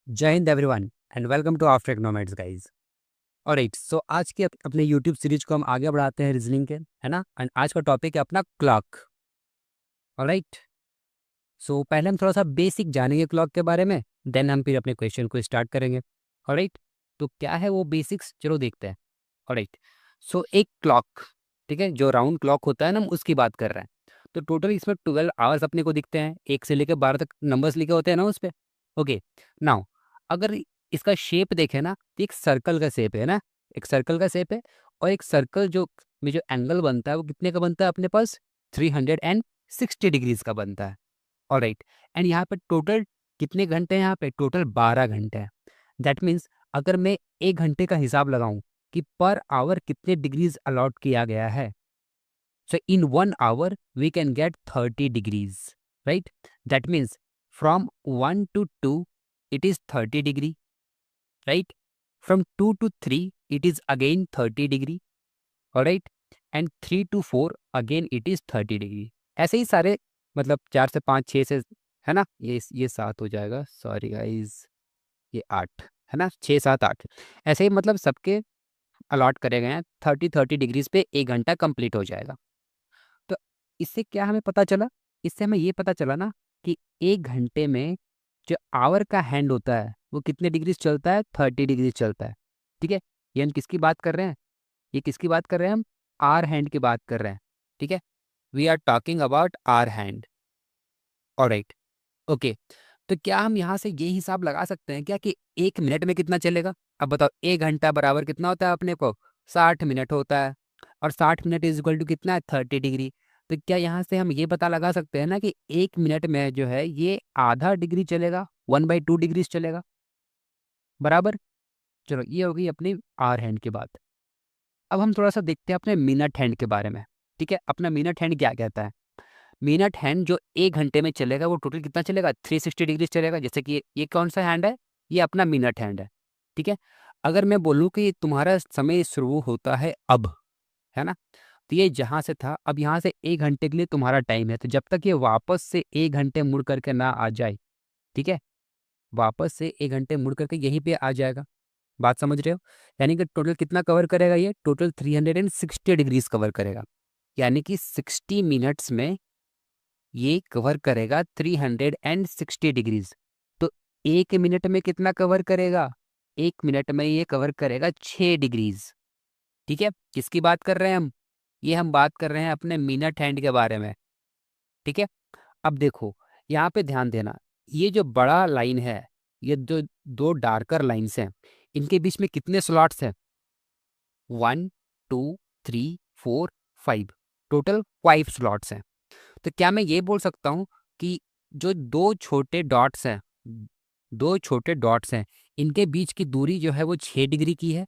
जय Hind everyone and welcome to after economics guys. Alright, so आज के अपने यूट्यूब सीरीज को हम आगे बढ़ाते हैं रीजनिंग के, है ना। एंड आज का टॉपिक है अपना क्लॉक। ऑलराइट, सो पहले हम थोड़ा सा बेसिक जानेंगे क्लॉक के बारे में, देन हम फिर अपने क्वेश्चन को स्टार्ट करेंगे। ऑलराइट, तो क्या है वो बेसिक्स, चलो देखते हैं। ऑलराइट, सो एक क्लॉक, ठीक है, जो राउंड क्लॉक होता है ना, हम उसकी बात कर रहे हैं। तो टोटल इसमें 12 आवर्स अपने को दिखते हैं, 1 से लेकर 12 तक नंबर्स लिखे होते हैं ना उस पर। ओके, नाउ अगर इसका शेप देखें ना, तो एक सर्कल का शेप है ना, एक सर्कल का शेप है। और एक सर्कल जो में जो एंगल बनता है वो कितने का बनता है अपने पास, 360 डिग्रीज का बनता है। ऑलराइट, एंड यहाँ पे टोटल कितने घंटे हैं, यहाँ पे टोटल 12 घंटे हैं। दैट मीन्स अगर मैं 1 घंटे का हिसाब लगाऊं कि पर आवर कितने डिग्रीज अलॉट किया गया है, so in 1 hour we can get 30 degrees, right? That means from 1 to 2 it is 30 degree, right? From 2 to 3 it is again 30 degree, all right? And 3 to 4 again it is 30 degree। ऐसे ही सारे, मतलब 4 से 5, 6 से, है ना, ये 7 हो जाएगा, सॉरी गाइज, ये 8 है ना, 6 7 8, ऐसे ही मतलब सबके अलॉट करे गए हैं। 30 डिग्रीज पे 1 घंटा कंप्लीट हो जाएगा। तो इससे क्या हमें पता चला, इससे हमें ये पता चला ना कि 1 घंटे में जो आवर का हैंड होता है वो कितने डिग्री चलता है, 30 डिग्री चलता है। ठीक है, ये हम किसकी बात कर रहे हैं, ये किसकी बात कर रहे हैं, हम आर हैंड की बात कर रहे हैं। ठीक है, we are talking about hour hand. Alright, okay, तो क्या हम यहाँ से ये हिसाब लगा सकते हैं क्या कि 1 मिनट में कितना चलेगा। अब बताओ, 1 घंटा बराबर कितना होता है अपने को, 60 मिनट होता है। और 60 मिनट इज इक्वल टू कितना है, 30 डिग्री। तो क्या यहाँ से हम ये पता लगा सकते हैं ना कि 1 मिनट में जो है ये आधा डिग्री चलेगा, 1/2 डिग्री चलेगा, बराबर। चलो, ये हो गई अपनी आर हैंड की बात। अब हम थोड़ा सा देखते हैं अपने मिनट हैंड के बारे में। ठीक है, अपना मिनट हैंड क्या कहता है। मिनट हैंड जो 1 घंटे में चलेगा वो टोटल कितना चलेगा, 360 डिग्री चलेगा। जैसे कि ये कौन सा हैंड है, ये अपना मिनट हैंड है। ठीक है, अगर मैं बोलूँ कि तुम्हारा समय शुरू होता है अब, है ना, तो ये जहाँ से था, अब यहाँ से 1 घंटे के लिए तुम्हारा टाइम है। तो जब तक ये वापस से 1 घंटे मुड़ करके ना आ जाए, ठीक है, वापस से 1 घंटे मुड़ करके यहीं पे आ जाएगा। बात समझ रहे हो, यानी कि टोटल कितना कवर करेगा, ये टोटल 360 डिग्रीज कवर करेगा। यानी कि 60 मिनट्स में ये कवर करेगा 360 डिग्रीज। तो 1 मिनट में कितना कवर करेगा, 1 मिनट में ये कवर करेगा 6 डिग्रीज। ठीक है, किसकी बात कर रहे हैं हम, ये हम बात कर रहे हैं अपने मिनट हैंड के बारे में। ठीक है, अब देखो यहाँ पे ध्यान देना, ये जो बड़ा लाइन है, ये जो दो डार्कर लाइन्स हैं, इनके बीच में कितने स्लॉट्स हैं, 1 2 3 4 5, टोटल 5 स्लॉट्स हैं। तो क्या मैं ये बोल सकता हूँ कि जो दो छोटे डॉट्स हैं, इनके बीच की दूरी जो है वो 6 डिग्री की है।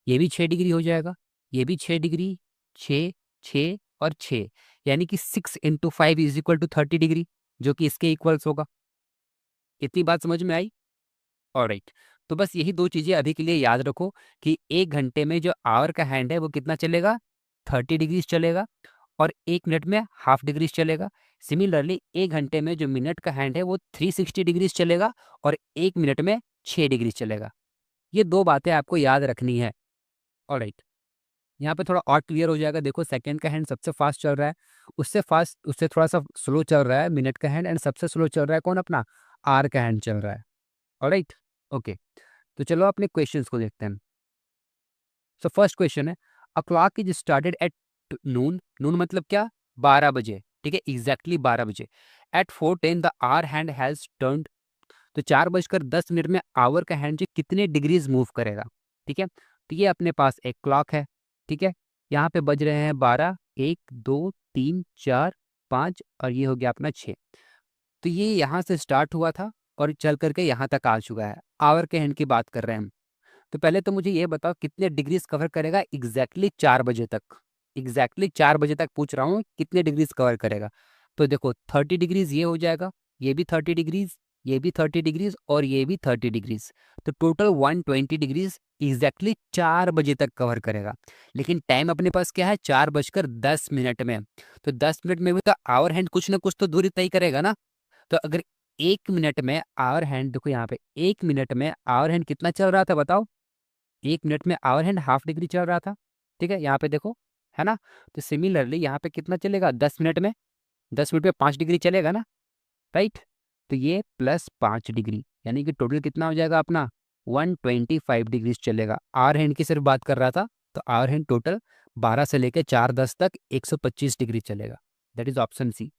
ये भी 6 डिग्री हो जाएगा, ये भी 6 डिग्री, 6 6 और 6, यानी कि 6 × 5 इज इक्वल टू 30 डिग्री, जो कि इसके इक्वल्स होगा। इतनी बात समझ में आई। ऑलराइट, तो बस यही दो चीज़ें अभी के लिए याद रखो कि 1 घंटे में जो आवर का हैंड है वो कितना चलेगा, 30 डिग्रीज चलेगा। और 1 मिनट में हाफ डिग्रीज चलेगा। सिमिलरली 1 घंटे में जो मिनट का हैंड है वो 360 डिग्रीज चलेगा और 1 मिनट में 6 डिग्रीज चलेगा। ये दो बातें आपको याद रखनी है। ऑलराइट, यहाँ पे थोड़ा और क्लियर हो जाएगा। देखो, सेकंड का हैंड सबसे फास्ट चल रहा है, उससे फास्ट, उससे थोड़ा सा स्लो चल रहा है मिनट का हैंड, एंड सबसे स्लो चल रहा है कौन, अपना आर का हैंड चल रहा है। ऑलराइट, ओके, तो चलो अपने क्वेश्चंस को देखते हैं। सो फर्स्ट क्वेश्चन है, a clock is started at noon, noon मतलब क्या, 12 बजे। ठीक है, एग्जैक्टली 12 बजे। At 4:10 the hour hand has turned, तो 4:10 में आवर का हैंड जो कितने डिग्रीज मूव करेगा। ठीक है, तो ये अपने पास एक क्लॉक है। ठीक है, यहाँ पे बज रहे हैं 12, 1 2 3 4 5, और ये हो गया अपना 6। तो ये यहाँ से स्टार्ट हुआ था और चल करके यहाँ तक आ चुका है। आवर के हैंड की बात कर रहे हैं हम। तो पहले तो मुझे ये बताओ कितने डिग्रीज कवर करेगा एग्जैक्टली 4 बजे तक। एग्जैक्टली 4 बजे तक पूछ रहा हूँ, कितने डिग्रीज कवर करेगा। तो देखो, 30 डिग्रीज ये हो जाएगा, ये भी 30 डिग्रीज, ये भी 30 डिग्रीज और ये भी 30 डिग्रीज। तो टोटल 120 डिग्रीज एग्जैक्टली 4 बजे तक कवर करेगा। लेकिन टाइम अपने पास क्या है, 4:10 में। तो 10 मिनट में भी तो आवर हैंड कुछ ना कुछ तो दूरी तय करेगा ना। तो अगर 1 मिनट में आवर हैंड, देखो यहाँ पे 1 मिनट में आवर हैंड कितना चल रहा था बताओ? 1 मिनट में आवर हैंड हाफ डिग्री चल रहा था, ठीक है, यहाँ पे देखो, है ना? तो सिमिलरली यहाँ पे कितना चलेगा? 10 मिनट में, 10 मिनट में 5 डिग्री चलेगा ना, राइट? तो ये +5 डिग्री, यानी कि टोटल कितना हो जाएगा अपना? 125 डिग्री चलेगा। आवर हैंड की सिर्फ बात कर रहा था, तो आवर हैंड टोटल 12 से लेकर 4:10 तक 125 डिग्री चलेगा। That is option C.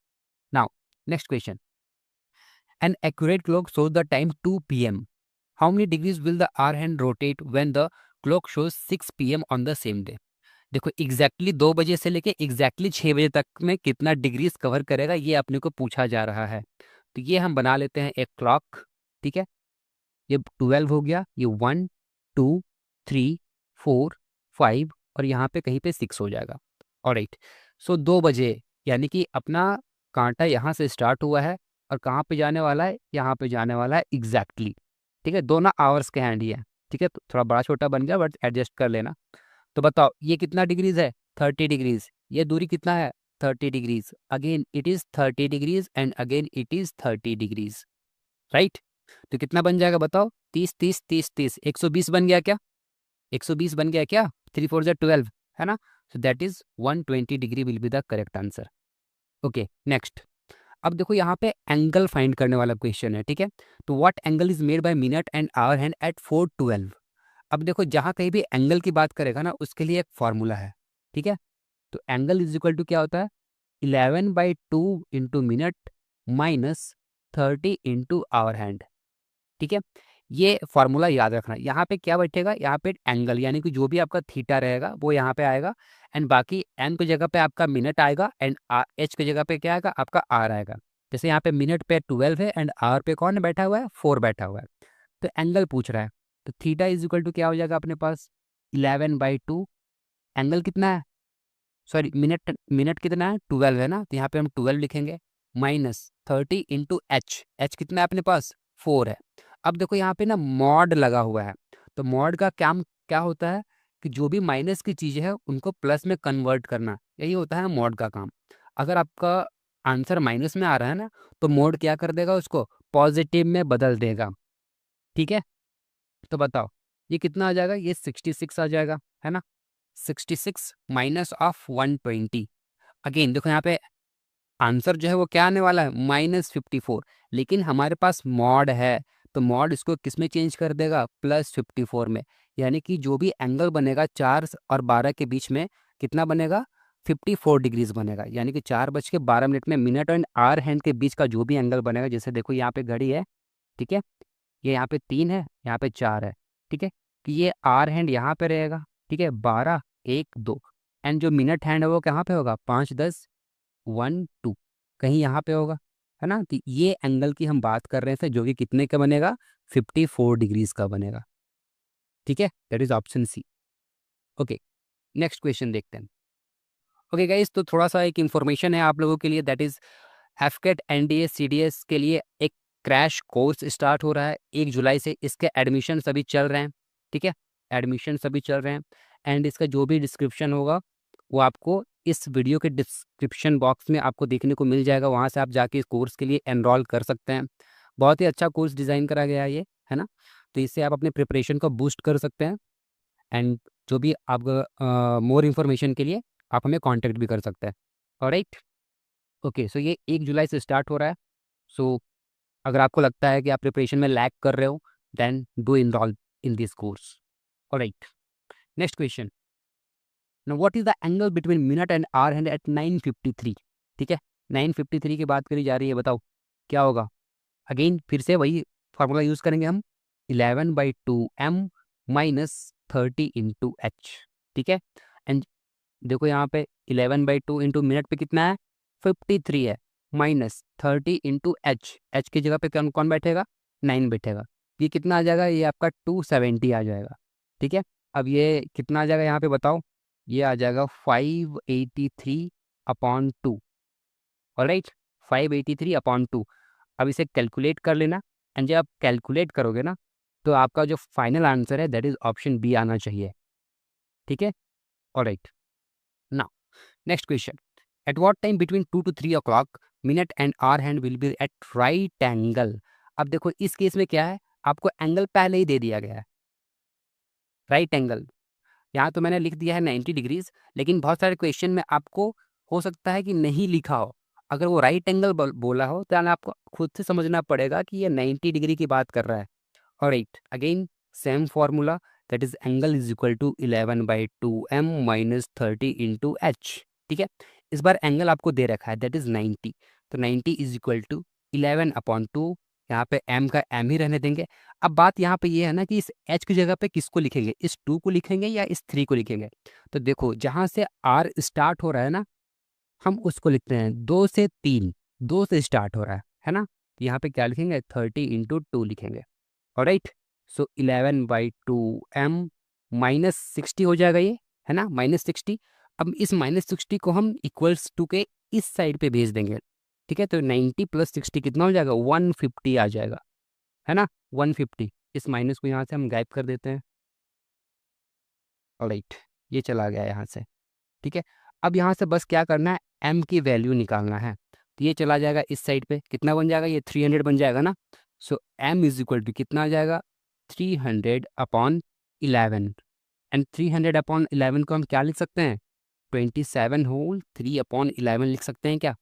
Now next question, an accurate clock shows the time 2 p.m. How many degrees will the hour hand rotate when the clock shows 6 p.m. on the same day? देखो exactly 2 बजे से लेके exactly 6 बजे तक में कितना degrees cover करेगा, ये अपने को पूछा जा रहा है। तो ये हम बना लेते हैं एक क्लॉक, ठीक है, ये 12 हो गया, ये 1 2 3 4 5 और यहाँ पे कहीं पे 6 हो जाएगा। ऑलराइट, सो 2 बजे, यानी कि अपना कांटा यहाँ से स्टार्ट हुआ है और कहाँ पे जाने वाला है? यहाँ पे जाने वाला है एग्जैक्टली, ठीक है, दोनों आवर्स के हैंड ही है, ठीक है, तो थोड़ा बड़ा छोटा बन गया बट एडजस्ट कर लेना। तो बताओ ये कितना डिग्रीज है? 30 डिग्रीज। ये दूरी कितना है? 30 degrees. Again it is 30 degrees and again it is 30 degrees, right? तो कितना बन जाएगा बताओ? 30 30 30 30 120 बन गया क्या? 120 बन गया क्या? 3 4 12, है ना? So that is 120 degree will be the correct answer. Okay next, अब देखो यहाँ पे एंगल फाइंड करने वाला क्वेश्चन है, ठीक है। तो what angle is made by minute and hour hand at 4:12। अब देखो जहाँ कहीं भी एंगल की बात करेगा ना, उसके लिए एक फॉर्मूला है, ठीक है। तो एंगल इज इक्वल टू क्या होता है? 11/2 into minute minus 30 into hour hand, ठीक है। ये फॉर्मूला याद रखना। यहाँ पे क्या बैठेगा? यहाँ पे एंगल, यानी कि जो भी आपका थीटा रहेगा वो यहाँ पे आएगा, एंड बाकी एन की जगह पे आपका मिनट आएगा, एंड एच की जगह पे क्या आएगा? आपका आर आएगा। जैसे यहाँ पे मिनट पे 12 है एंड आर पे कौन बैठा हुआ है? 4 बैठा हुआ है। तो एंगल पूछ रहा है, तो थीटा इज इक्वल टू क्या हो जाएगा अपने पास? 11/2। एंगल कितना है? सॉरी, मिनट, मिनट कितना है? 12 है ना, तो यहाँ पे हम 12 लिखेंगे, माइनस 30 इंटू एच। एच कितना है अपने पास? 4 है। अब देखो यहाँ पे ना मॉड लगा हुआ है, तो मॉड का काम क्या होता है कि जो भी माइनस की चीज़ें है उनको प्लस में कन्वर्ट करना, यही होता है मॉड का काम। अगर आपका आंसर माइनस में आ रहा है ना, तो मॉड क्या कर देगा? उसको पॉजिटिव में बदल देगा, ठीक है। तो बताओ ये कितना आ जाएगा? ये 66 आ जाएगा, है ना। 66 माइनस ऑफ 120। अगेन देखो यहाँ पे आंसर जो है वो क्या आने वाला है? -54, लेकिन हमारे पास मॉड है, तो मॉड इसको किस में चेंज कर देगा? +54 में। यानी कि जो भी एंगल बनेगा 4 और 12 के बीच में, कितना बनेगा? 54 डिग्रीज बनेगा। यानी कि 4:12 में मिनट एंड आवर हैंड के बीच का जो भी एंगल बनेगा, जैसे देखो यहाँ पे घड़ी है, ठीक है, ये यहाँ पे 3 है, यहाँ पे 4 है, ठीक है, कि ये आर हैंड यहाँ पे रहेगा, ठीक है, 12 1 2, एंड जो मिनट हैंड है वो कहाँ पे होगा? 5 10 1 2, कहीं यहाँ पे होगा, है ना। तो ये एंगल की हम बात कर रहे थे, जो कि कितने का बनेगा? 54 डिग्रीज का बनेगा, ठीक है, that is option C. Okay next question देखते हैं। ओके गाइस, तो थोड़ा सा एक इन्फॉर्मेशन है आप लोगों के लिए, दैट इज हैफकेट एनडीए सीडीएस के लिए एक क्रैश कोर्स स्टार्ट हो रहा है 1 जुलाई से। इसके एडमिशन सभी चल रहे हैं, ठीक है, एडमिशन सभी चल रहे हैं, एंड इसका जो भी डिस्क्रिप्शन होगा वो आपको इस वीडियो के डिस्क्रिप्शन बॉक्स में आपको देखने को मिल जाएगा। वहाँ से आप जाके इस कोर्स के लिए एनरोल कर सकते हैं। बहुत ही अच्छा कोर्स डिज़ाइन करा गया है ये, है ना। तो इससे आप अपने प्रिपरेशन को बूस्ट कर सकते हैं, एंड जो भी आप मोर इन्फॉर्मेशन के लिए आप हमें कांटेक्ट भी कर सकते हैं। ऑलराइट, ओके, सो ये 1 जुलाई से स्टार्ट हो रहा है। सो अगर आपको लगता है कि आप प्रिपरेशन में लैग कर रहे हो, then do enroll in this course. Alright, next question, now what is the angle between minute and hour hand at 9:53, ठीक है, 9:53 की बात करी जा रही है, बताओ क्या होगा? अगेन फिर से वही फार्मूला यूज करेंगे हम, 11/2m माइनस 30 इंटू एच, ठीक है। एंड देखो यहाँ पे 11/2 इंटू मिनट पे कितना है? 53 है, माइनस 30 इंटू एच। एच की जगह पे कौन कौन बैठेगा? 9 बैठेगा। ये कितना आ जाएगा? ये आपका 270 आ जाएगा, ठीक है। अब ये कितना आ जाएगा यहाँ पे बताओ? ये आ जाएगा 583/2। ऑलराइट, 583/2। अब इसे कैलकुलेट कर लेना, एंड जब आप कैलकुलेट करोगे ना, तो आपका जो फाइनल आंसर है दैट इज ऑप्शन बी आना चाहिए, ठीक है। Alright, now next question, at what time between 2 to 3 o'clock minute and hour hand will be at right angle. अब देखो इस केस में क्या है, आपको एंगल पहले ही दे दिया गया है, राइट एंगल। यहाँ तो मैंने लिख दिया है 90 डिग्रीज, लेकिन बहुत सारे क्वेश्चन में आपको हो सकता है कि नहीं लिखा हो। अगर वो राइट एंगल बोला हो तो आपको खुद से समझना पड़ेगा कि ये 90 डिग्री की बात कर रहा है। Alright, again same formula, that is angle is equal to 11/2m minus 30 into H. ठीक है, इस बार एंगल आपको दे रखा है दैट इज 90, तो 90 इज इक्वल टू 11/2, यहाँ पे m का m ही रहने देंगे। अब बात यहाँ पे ये है ना कि इस h की जगह पे किसको लिखेंगे, इस 2 को लिखेंगे या इस 3 को लिखेंगे। तो देखो जहाँ से r स्टार्ट हो रहा है ना, हम उसको लिखते हैं 2 से 3, 2 से स्टार्ट हो रहा है ना। तो यहाँ पे क्या लिखेंगे, 30 इंटू 2 लिखेंगे। ऑलराइट, सो 11/2m माइनस 60 हो जाएगा ये, है ना, -60। अब इस -60 को हम इक्वल्स टू के इस साइड पे भेज देंगे। ठीक है, तो 90 + 60 कितना हो जाएगा, 150 आ जाएगा, है ना, 150। इस माइनस को यहाँ से हम गायब कर देते हैं। ऑलराइट, ये चला गया यहाँ से। ठीक है, अब यहाँ से बस क्या करना है, m की वैल्यू निकालना है। तो ये चला जाएगा इस साइड पे, कितना बन जाएगा, ये 300 बन जाएगा ना। सो m इज इक्वल टू कितना आ जाएगा, 300/11। एंड 300/11 को हम क्या लिख सकते हैं, 27 होल 3/11 लिख सकते हैं क्या,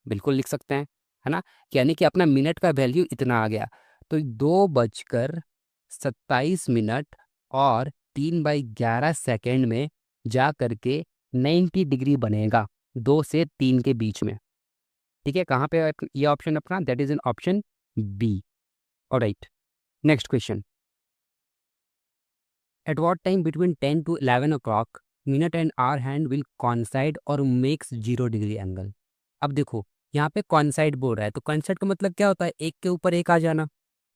बिल्कुल लिख सकते हैं, है ना। यानी कि अपना मिनट का वैल्यू इतना आ गया। तो 2:27 और 3/11 में जा करके 90 डिग्री बनेगा 2 से 3 के बीच में। ठीक है, कहाँ पे ये ऑप्शन अपना, that is in option B. Alright, next question, at what time between 10 to 11 o'clock minute and hour hand will coincide or makes 0 degree angle. अब देखो यहाँ पे कॉन्साइड बोल रहा है, तो कॉन्साइड का मतलब क्या होता है, एक के ऊपर एक आ जाना,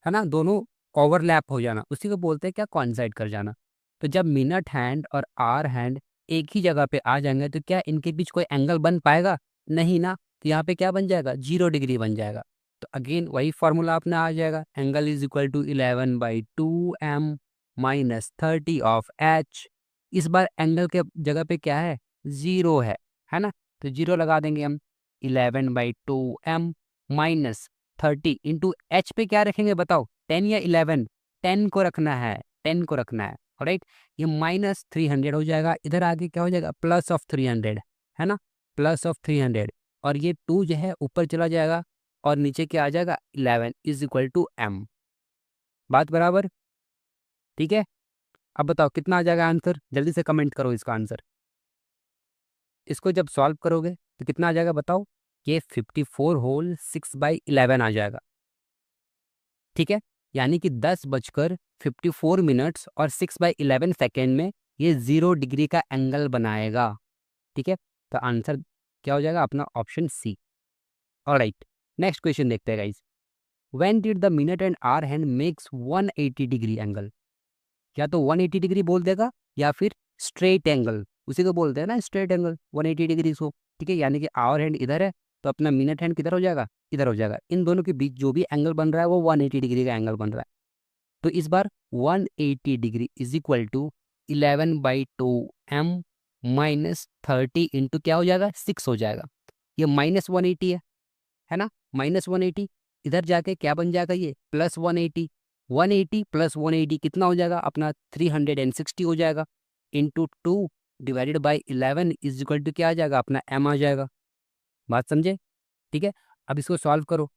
है ना, दोनों ओवरलैप हो जाना, उसी को बोलते हैं क्या, कॉन्साइड कर जाना। तो जब मिनट हैंड और आवर हैंड एक ही जगह पे आ जाएंगे तो क्या इनके बीच कोई एंगल बन पाएगा, नहीं ना। तो यहाँ पे क्या बन जाएगा, 0 डिग्री बन जाएगा। तो अगेन वही फॉर्मूला अपना आ जाएगा, angle is equal to 11/2m minus 30 of H. इस बार एंगल के जगह पे क्या है, 0 है ना, तो 0 लगा देंगे हम। 11/2m माइनस 30 इंटू एच पे क्या रखेंगे बताओ, 10 या 11, 10 को रखना है, 10 को रखना है। राइट, ये -300 हो जाएगा, इधर आगे क्या हो जाएगा, +300, है ना, +300। और ये 2 जो है ऊपर चला जाएगा और नीचे क्या आ जाएगा, 11 इज इक्वल टू m। बात बराबर, ठीक है। अब बताओ कितना आ जाएगा आंसर, जल्दी से कमेंट करो इसका आंसर। इसको जब सॉल्व करोगे तो कितना आ जाएगा बताओ, ये 54 होल 6/11 आ जाएगा। ठीक है, यानी कि 10:54 और 6/11 में ये 0 डिग्री का एंगल बनाएगा। ठीक है, तो आंसर क्या हो जाएगा अपना, option C. Alright, next question देखते हैं guys, when did the minute and hour hand makes 180 degree angle. या तो 180 डिग्री बोल देगा या फिर स्ट्रेट एंगल, उसी को बोलते हैं ना स्ट्रेट एंगल 180 डिग्री को। ठीक है, यानी कि आवर हैंड इधर है तो अपना मिनट हैंड किधर हो जाएगा, इधर हो जाएगा। इन दोनों के बीच जो भी एंगल बन रहा है वो 180 डिग्री का एंगल बन रहा है। तो इस बार 180 degree is equal to 11/2m minus 30 into क्या हो जाएगा, 6 हो जाएगा। ये -180 है ना, -180, इधर जाके क्या बन जाएगा, ये +180। 180 + 180 कितना हो जाएगा अपना, 360 हो जाएगा, into 2 divided by 11 is equal to क्या आ जाएगा अपना, m आ जाएगा। बात समझे, ठीक है। अब इसको सॉल्व करो।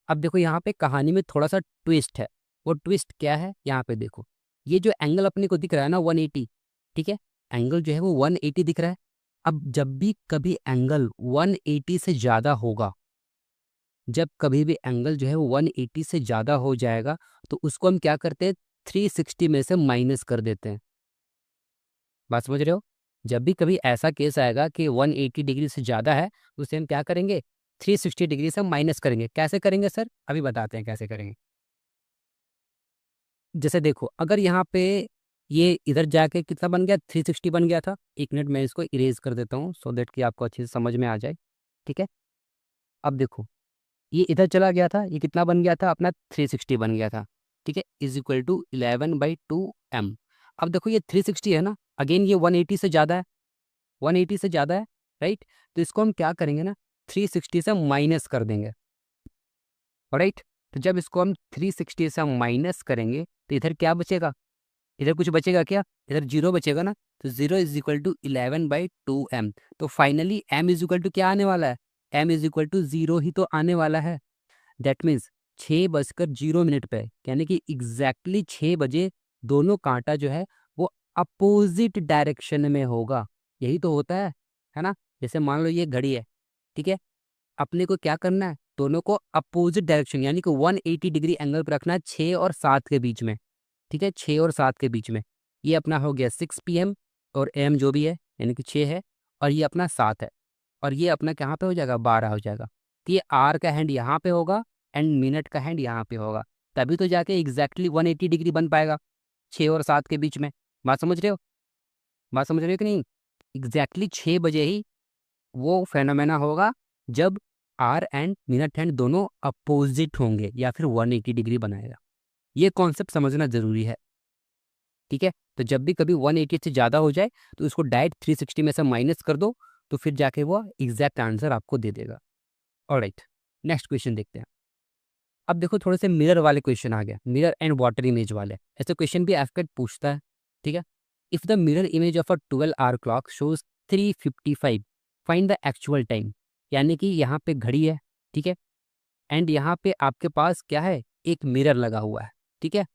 अब देखो यहाँ पे कहानी में थोड़ा सा ट्विस्ट है, वो ट्विस्ट क्या है, यहाँ पे देखो, ये जो एंगल अपने को दिख रहा है ना 180, ठीक है, एंगल जो है वो 180 दिख रहा है। अब जब भी कभी एंगल 180 से ज़्यादा होगा, जब कभी भी एंगल जो है वो 180 से ज़्यादा हो जाएगा तो उसको हम क्या करते हैं, 360 में से माइनस कर देते हैं। बात समझ रहे हो, जब भी कभी ऐसा केस आएगा कि 180 डिग्री से ज़्यादा है उसे हम क्या करेंगे, 360 डिग्री से माइनस करेंगे। कैसे करेंगे सर, अभी बताते हैं कैसे करेंगे। जैसे देखो अगर यहाँ पे ये इधर जाके कितना बन गया, 360 बन गया था। एक मिनट मैं इसको इरेज कर देता हूँ सो दैट कि आपको अच्छे से समझ में आ जाए। ठीक है, अब देखो ये इधर चला गया था, ये कितना बन गया था अपना, 360 बन गया था। ठीक है, इज इक्वल टू 11/2m। अब देखो ये 360 है ना, अगेन ये 180 से ज़्यादा है, 180 से ज़्यादा है। राइट। तो इसको हम क्या करेंगे ना, 360 से माइनस कर देंगे। राइट। तो जब इसको हम 360 से माइनस करेंगे तो इधर क्या बचेगा, इधर कुछ बचेगा क्या, इधर जीरो बचेगा ना। तो 0 = 11/2m। तो फाइनली m = क्या आने वाला है, m = 0 ही तो आने वाला है। दैट मीन्स 6:0 पे, यानी कि एग्जैक्टली 6 बजे दोनों कांटा जो है वो अपोजिट डायरेक्शन में होगा। यही तो होता है ना। जैसे मान लो ये घड़ी है, ठीक है, अपने को क्या करना है, दोनों को अपोजिट डायरेक्शन यानी कि 180 डिग्री एंगल पर रखना है 6 और 7 के बीच में। ठीक है, 6 और 7 के बीच में। ये अपना हो गया 6 PM और AM जो भी है यानी कि 6 है, और ये अपना 7 है, और ये अपना कहाँ पे हो जाएगा, 12 हो जाएगा। तो ये आर का हैंड यहाँ पे होगा एंड मिनट का हैंड यहाँ पे होगा, तभी तो जाके एग्जैक्टली 180 डिग्री बन पाएगा 6 और 7 के बीच में। बात समझ रहे हो, बात समझ रहे हो कि नहीं। एग्जैक्टली 6 बजे ही वो फेनोमेना होगा जब आर एंड मिनट हैंड दोनों अपोजिट होंगे या फिर 180 डिग्री बनाएगा। ये कॉन्सेप्ट समझना जरूरी है। ठीक है, तो जब भी कभी 180 से ज़्यादा हो जाए तो उसको डायरेक्ट 360 में से माइनस कर दो, तो फिर जाके वो एग्जैक्ट आंसर आपको दे देगा। ऑलराइट, नेक्स्ट क्वेश्चन देखते हैं। अब देखो थोड़े से मिरर वाले क्वेश्चन आ गया, मिरर एंड वाटर इमेज वाले। ऐसे क्वेश्चन भी एफकेट पूछता है। ठीक है, if the mirror image of a 12 hour clock shows 3:55, find the actual time. यानी कि यहाँ पे घड़ी है, ठीक है, एंड यहाँ पे आपके पास क्या है, एक मिरर लगा हुआ है। ठीक है,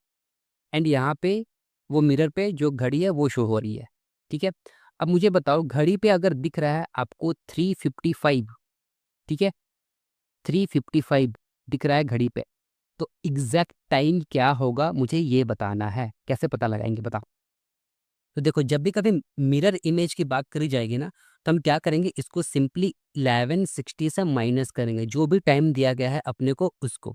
एंड यहाँ पे वो मिरर पे जो घड़ी है वो शो हो रही है। ठीक है, अब मुझे बताओ घड़ी पे अगर दिख रहा है आपको 3:55, ठीक है, 3:55 दिख रहा है घड़ी पे, तो एग्जैक्ट टाइम क्या होगा मुझे ये बताना है। कैसे पता लगाएंगे बताओ। तो देखो जब भी कभी मिरर इमेज की बात करी जाएगी ना, तो हम क्या करेंगे, इसको सिंपली 1160 से माइनस करेंगे, जो भी टाइम दिया गया है अपने को उसको।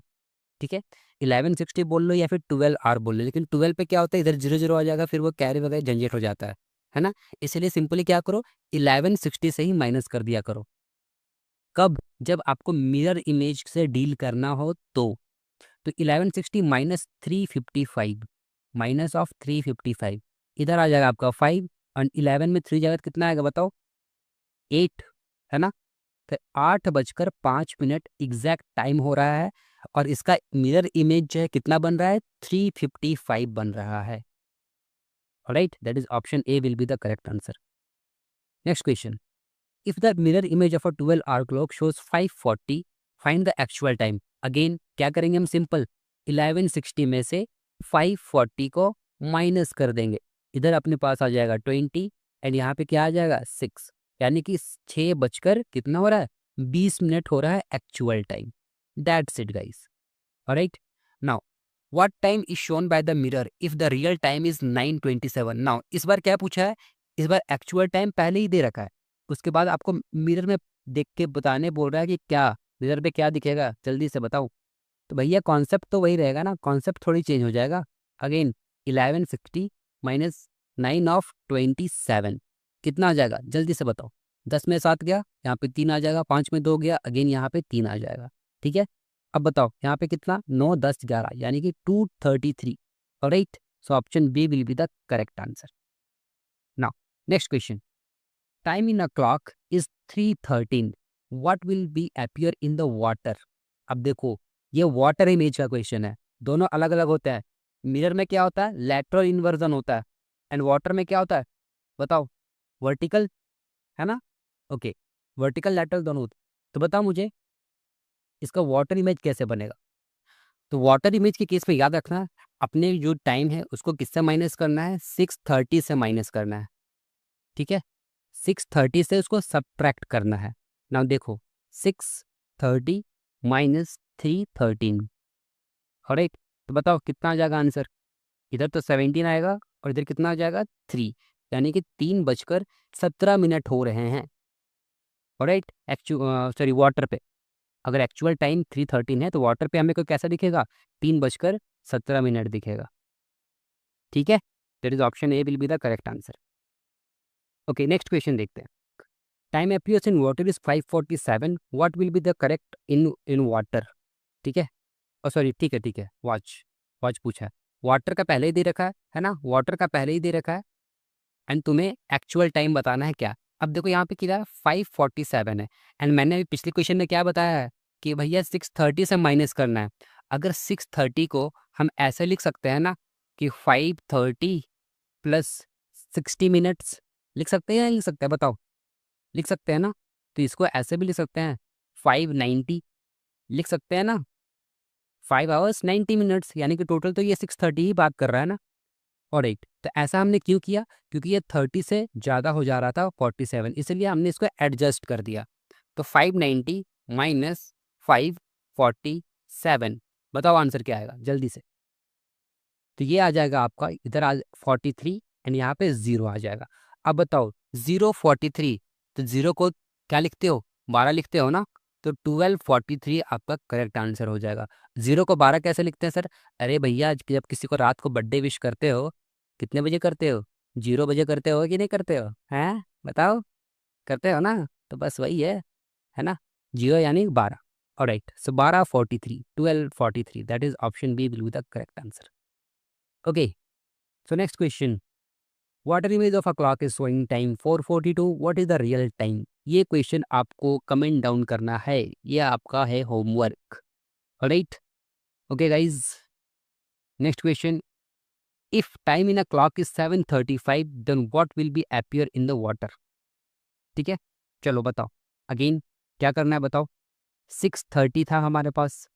ठीक है, 1160 बोल लो या फिर 12 hour बोल लो, लेकिन 12 पे क्या होता है, इधर 0 0 आ जाएगा, फिर वो कैरी वगैरह झंझट हो जाता है ना। इसलिए सिंपली क्या करो, 1160 से ही माइनस कर दिया करो। कब, जब आपको मिरर इमेज से डील करना हो तो 1160 माइनस 355, माइनस ऑफ 355, इधर आ जाएगा आपका 5, और 11 में 3 जाएगा तो कितना आएगा बताओ, 8, है ना। तो 8:05 एग्जैक्ट टाइम हो रहा है, और इसका मिरर इमेज जो है कितना बन रहा है, 3:55 बन रहा है। Right, that is option A will be the correct answer. Next question, if the mirror image of a 12 hour clock shows 5:40, find the actual time. Again क्या करेंगे हम, सिंपल 1160 में से 540 को माइनस कर देंगे, इधर अपने पास आ जाएगा 20, एंड यहाँ पे क्या आ जाएगा 6, यानी कि 6 बजकर कितना हो रहा है, 20 मिनट हो रहा है actual time. That's it guys. Alright, now what time is shown by the mirror if the real time is 9:27। Now इस बार क्या पूछा है, इस बार एक्चुअल टाइम पहले ही दे रखा है, उसके बाद आपको मिरर में देख के बताने बोल रहा है कि क्या मिरर पे क्या दिखेगा, जल्दी से बताओ। तो भैया कॉन्सेप्ट तो वही रहेगा ना, कॉन्सेप्ट थोड़ी चेंज हो जाएगा। अगेन 1160 माइनस 9/27 कितना आ जाएगा, जल्दी से बताओ। 10 में 7 गया, यहाँ पे 3 आ जाएगा, 5 में 2 गया, अगेन यहाँ पे 3 आ जाएगा। ठीक है, अब बताओ यहाँ पे कितना, 9 10 11, यानी कि 233। Right, so option B will be the correct answer. Now next question, time in a clock is 3:13, what will be appear in the water. अब देखो ये वाटर इमेज का क्वेश्चन है, दोनों अलग अलग होते हैं। मिरर में क्या होता है, लैटरल इन्वर्जन होता है, एंड वाटर में क्या होता है बताओ, वर्टिकल, है ना। ओके, वर्टिकल लैटरल दोनों होते हैं। तो बताओ मुझे इसका वाटर इमेज कैसे बनेगा। तो वाटर इमेज के केस में याद रखना है, अपने जो टाइम है उसको किससे माइनस करना है, 6:30 से माइनस करना है। ठीक है, 6:30 से उसको सब्ट्रैक्ट करना है। नाउ देखो 6:30 माइनस 3:13, राइट। तो बताओ कितना आ जाएगा आंसर, इधर तो 17 आएगा और इधर कितना आ जाएगा 3, यानी कि 3:17 हो रहे हैं। राइट, सॉरी वाटर पे अगर एक्चुअल टाइम 3:13 है तो वाटर पे हमें को कैसा दिखेगा, 3:17 दिखेगा। ठीक है, that is option A will be the correct answer. Okay, next question देखते हैं। Time appears in water is 5:47, what will be the correct in water। ठीक है, और सॉरी ठीक है, वॉच वॉच पूछा है, वाटर का पहले ही दे रखा है ना, वाटर का पहले ही दे रखा है, एंड तुम्हें एक्चुअल टाइम बताना है क्या, अब देखो यहाँ पे कितना 547 है, एंड मैंने अभी पिछले क्वेश्चन में क्या बताया है कि भैया 630 से माइनस करना है। अगर 630 को हम ऐसे लिख सकते हैं ना कि 530 प्लस 60 मिनट्स, लिख सकते हैं या नहीं लिख सकते हैं बताओ? लिख सकते हैं ना? तो इसको ऐसे भी लिख सकते हैं, 590 लिख सकते हैं ना, 5 आवर्स 90 मिनट्स, यानी कि टोटल तो ये 630 ही बात कर रहा है ना। और 8, तो ऐसा हमने क्यों किया? क्योंकि ये 30 से ज़्यादा हो जा रहा था 47, इसलिए हमने इसको एडजस्ट कर दिया। तो 590 माइनस 547, बताओ आंसर क्या आएगा जल्दी से? तो ये आ जाएगा आपका इधर आ 43 एंड यहाँ पे 0 आ जाएगा। अब बताओ 043, तो 0 को क्या लिखते हो? 12 लिखते हो ना, तो 1243 आपका करेक्ट आंसर हो जाएगा। 0 को 12 कैसे लिखते हैं सर? अरे भैया जब किसी को रात को बर्थडे विश करते हो, कितने बजे करते हो? 0 बजे करते हो कि नहीं करते हो? हैं बताओ, करते हो ना? तो बस वही है ना, 0 यानी 12। Alright, so 1243, 1243, that is option B will be the correct answer. Okay, so next question. What image of a clock is showing time 4:42? What is the real time? ये क्वेश्चन आपको कमेंट डाउन करना है, ये आपका है homework. Alright, okay guys, next question. If time in a clock is 7:35 then what will be appear in the water? ठीक है, चलो बताओ अगेन क्या करना है बताओ। 6:30 था हमारे पास,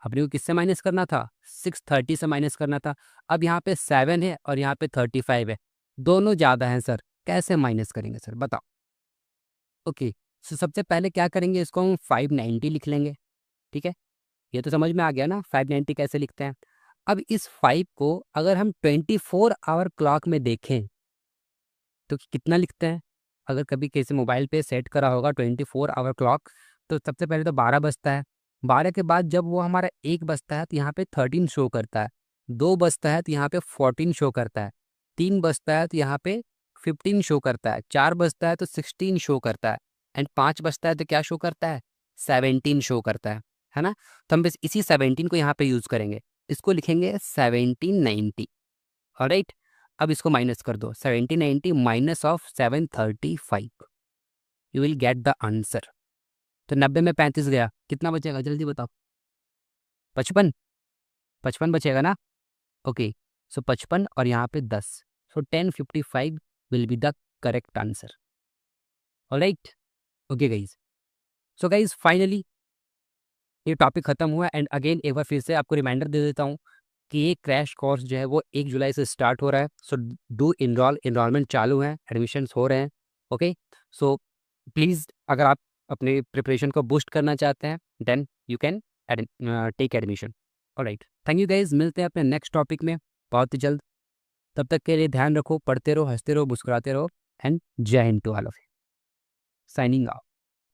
अपने को किससे माइनस करना था? 6:30 से माइनस करना था। अब यहाँ पे 7 है और यहाँ पे 35 है, दोनों ज़्यादा हैं सर, कैसे माइनस करेंगे सर बताओ? ओके, सो सबसे पहले क्या करेंगे, इसको हम 590 लिख लेंगे। ठीक है, ये तो समझ में आ गया ना 590 कैसे लिखते हैं। अब इस 5 को अगर हम 24 आवर क्लॉक में देखें तो कितना लिखते हैं? अगर कभी किसी मोबाइल पे सेट करा होगा 24 आवर क्लॉक, तो सबसे पहले तो 12 बजता है। 12 के बाद जब वो हमारा 1 बजता है तो यहाँ पे 13 शो करता है, 2 बजता है तो यहाँ पे 14 शो करता है, 3 बजता है तो यहाँ पे 15 शो करता है, 4 बजता है तो 16 शो करता है, एंड 5 बजता है तो क्या शो करता है? 17 शो करता है ना? तो हम बस इसी 17 को यहाँ पे यूज़ करेंगे, इसको लिखेंगे 1790। ऑलराइट, अब इसको माइनस कर दो, 1790 minus of 735, you will get the answer. तो 90 में 35 गया, कितना बचेगा जल्दी बताओ? 55, 55 बचेगा ना? ओके, सो 55 और यहाँ पे 10, सो 1055 will be the correct answer. Alright, okay guys, so guys finally ये टॉपिक खत्म हुआ। एंड अगेन एक बार फिर से आपको रिमाइंडर दे देता हूँ कि ये क्रैश कोर्स जो है वो 1 जुलाई से स्टार्ट हो रहा है। सो डू इनरोलमेंट चालू है, एडमिशन्स हो रहे हैं। ओके, सो प्लीज़ अगर आप अपने प्रिपरेशन को बूस्ट करना चाहते हैं then you can take admission. Alright, thank you guys, मिलते हैं अपने नेक्स्ट टॉपिक में बहुत ही जल्द। तब तक के लिए ध्यान रखो, पढ़ते रहो, हंसते रहो, मुस्कुराते रहो, and Jai Hind to all of you. Signing of.